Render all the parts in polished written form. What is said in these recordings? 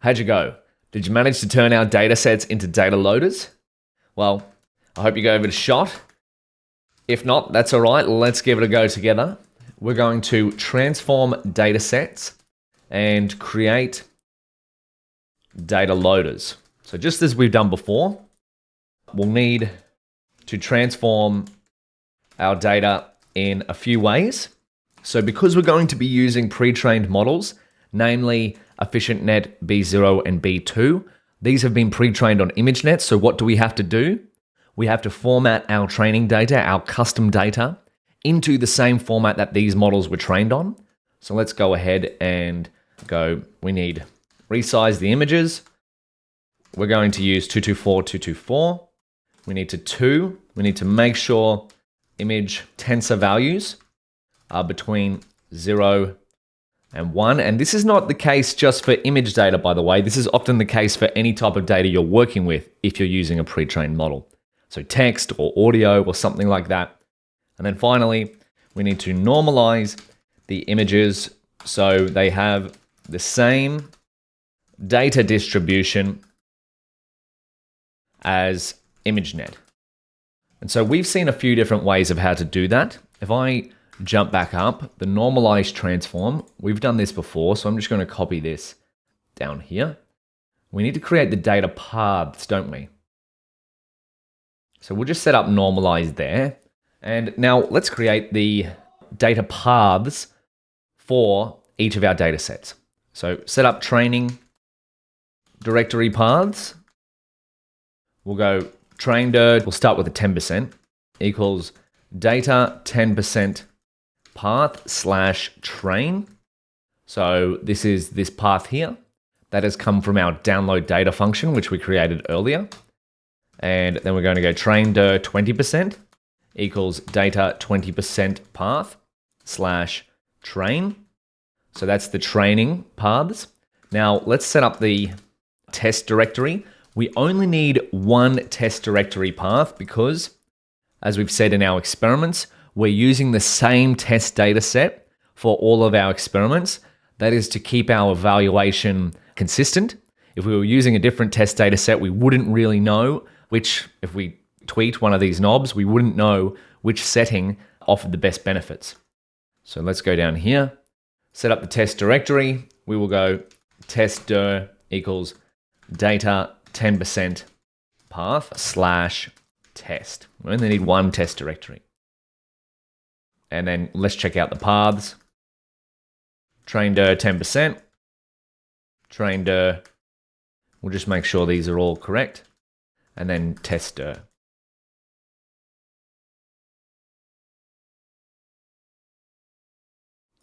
How'd you go? Did you manage to turn our datasets into DataLoaders? Well, I hope you gave it a shot. If not, that's all right. Let's give it a go together. We're going to transform datasets and create DataLoaders. So just as we've done before, we'll need to transform our data in a few ways. So because we're going to be using pre-trained models, namely EfficientNet B0 and B2, these have been pre-trained on ImageNet. So what do we have to do? We have to format our training data, our custom data, into the same format that these models were trained on. So let's go ahead and go, we need resize the images. We're going to use 224, 224. We need we need to make sure image tensor values are between 0 and 1. And this is not the case just for image data, by the way. This is often the case for any type of data you're working with if you're using a pre-trained model. So text or audio or something like that. And then finally, we need to normalize the images so they have the same data distribution as ImageNet. And so we've seen a few different ways of how to do that. If I jump back up, the normalized transform, we've done this before, so I'm just going to copy this down here. We need to create the data paths, don't we? So we'll just set up normalize there. And now let's create the data paths for each of our data sets. So set up training directory paths. We'll go trained, we'll start with a 10% equals data 10% path slash train. So this is this path here that has come from our download data function, which we created earlier. And then we're going to go trained 20% equals data 20% path slash train. So that's the training paths. Now let's set up the test directory. We only need one test directory path because, as we've said in our experiments, we're using the same test data set for all of our experiments. That is to keep our evaluation consistent. If we were using a different test data set, we wouldn't really know which, if we tweaked one of these knobs, we wouldn't know which setting offered the best benefits. So let's go down here, set up the test directory. We will go testdir equals data 10% path slash test. We only need one test directory. And then let's check out the paths. Trained 10%. Trained, we'll just make sure these are all correct. And then testdir.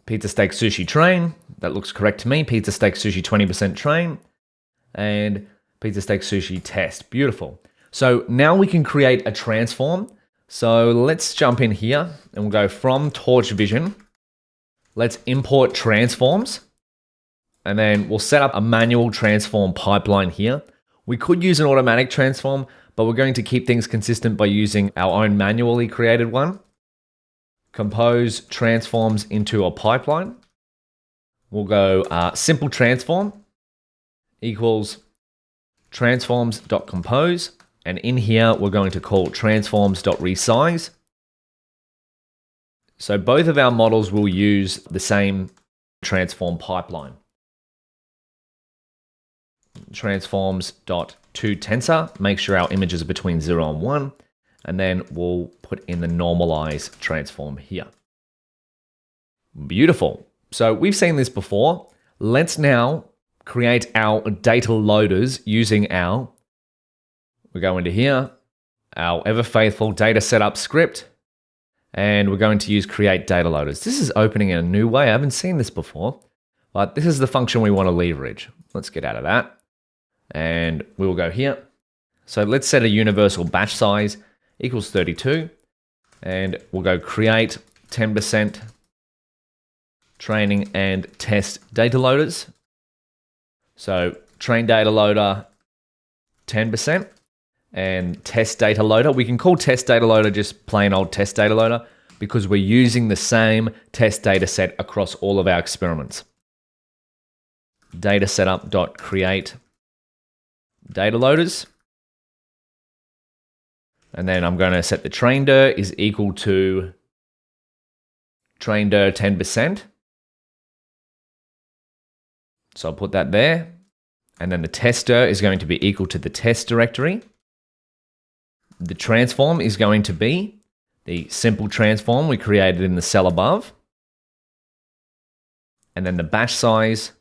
Pizza steak sushi train. That looks correct to me. Pizza steak sushi 20% train. And pizza steak sushi test. Beautiful. So now we can create a transform. So let's jump in here and we'll go from Torch Vision. Let's import transforms. And then we'll set up a manual transform pipeline here. We could use an automatic transform, but we're going to keep things consistent by using our own manually created one. Compose transforms into a pipeline. We'll go simple transform equals transforms.compose. And in here, we're going to call transforms.resize. So both of our models will use the same transform pipeline. Transforms.toTensor, make sure our images are between 0 and 1. And then we'll put in the normalize transform here. Beautiful. So we've seen this before. Let's now create our data loaders using our, we go into here, our ever faithful data setup script, and we're going to use create data loaders. This is opening in a new way. I haven't seen this before, but this is the function we want to leverage. Let's get out of that. And we will go here. So let's set a universal batch size equals 32. And we'll go create 10% training and test data loaders. So train data loader 10% and test data loader. We can call test data loader just plain old test data loader because we're using the same test data set across all of our experiments. data setup.create DataLoaders. And then I'm going to set the traindir is equal to traindir 10%. So I'll put that there. And then the testdir is going to be equal to the test directory. The transform is going to be the simple transform we created in the cell above. And then the batch size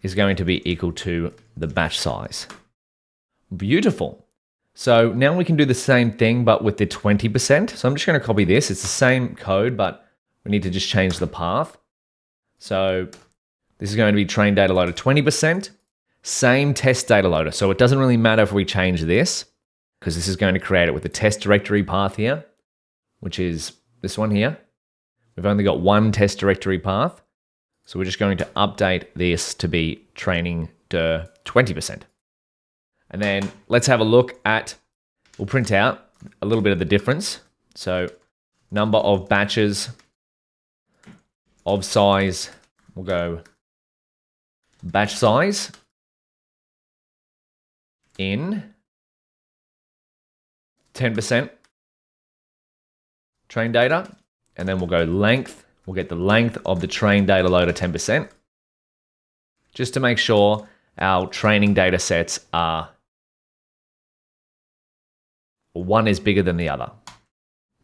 is going to be equal to the batch size. Beautiful. So now we can do the same thing, but with the 20%. So I'm just going to copy this. It's the same code, but we need to just change the path. So this is going to be train data loader 20%, same test data loader. So it doesn't really matter if we change this, because this is going to create it with the test directory path here, which is this one here. We've only got one test directory path. So we're just going to update this to be training dir 20%. And then let's have a look at, we'll print out a little bit of the difference. So number of batches of size, we'll go batch size in 10% train data, and then we'll go length. We'll get the length of the train data loader 10%, just to make sure our training data sets are, one is bigger than the other.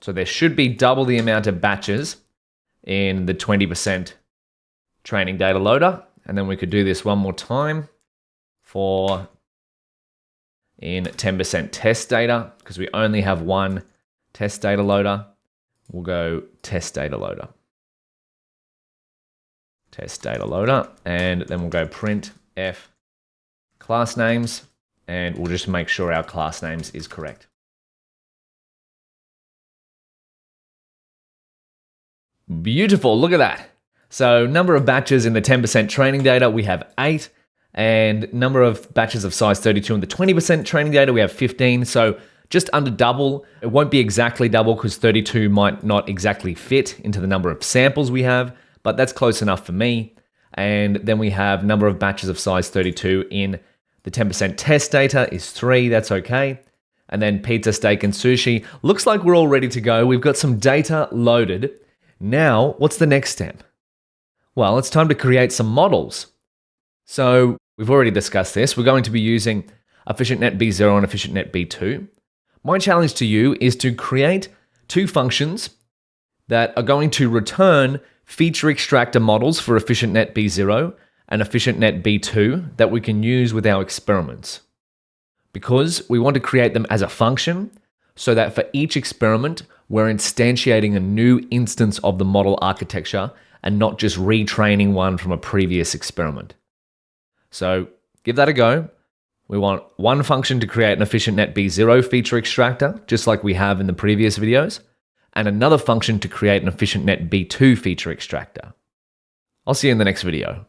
So there should be double the amount of batches in the 20% training data loader. And then we could do this one more time for in 10% test data, because we only have one test data loader. We'll go test data loader. Test data loader, and then we'll go print f class names, and we'll just make sure our class names is correct. Beautiful, look at that. So number of batches in the 10% training data, we have 8, and number of batches of size 32 in the 20% training data, we have 15. So just under double. It won't be exactly double because 32 might not exactly fit into the number of samples we have, but that's close enough for me. And then we have number of batches of size 32 in the 10% test data is 3, that's okay. And then pizza, steak, and sushi. Looks like we're all ready to go. We've got some data loaded. Now, what's the next step? Well, it's time to create some models. So we've already discussed this. We're going to be using EfficientNet B0 and EfficientNet B2. My challenge to you is to create two functions that are going to return feature extractor models for EfficientNet B0 and EfficientNet B2 that we can use with our experiments. Because we want to create them as a function so that for each experiment, we're instantiating a new instance of the model architecture and not just retraining one from a previous experiment. So give that a go. We want one function to create an EfficientNet B0 feature extractor, just like we have in the previous videos, and another function to create an EfficientNet B2 feature extractor. I'll see you in the next video.